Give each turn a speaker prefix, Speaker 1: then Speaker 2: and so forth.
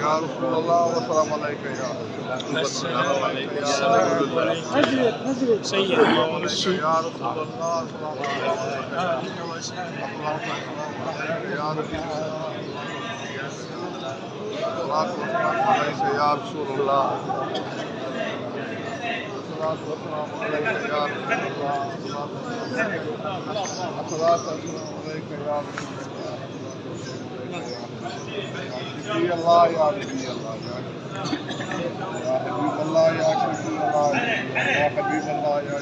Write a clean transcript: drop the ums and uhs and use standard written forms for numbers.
Speaker 1: يا رسول الله والسلام عليك يا
Speaker 2: السلام عليكم سيد
Speaker 1: يا رسول الله يا رسول الله الصلاة والسلام عليك يا رسول الله الصلاة والسلام عليك يا رسول الله يا نبي الله يا حبيب الله يا شفيع الله يا حبيب الله يا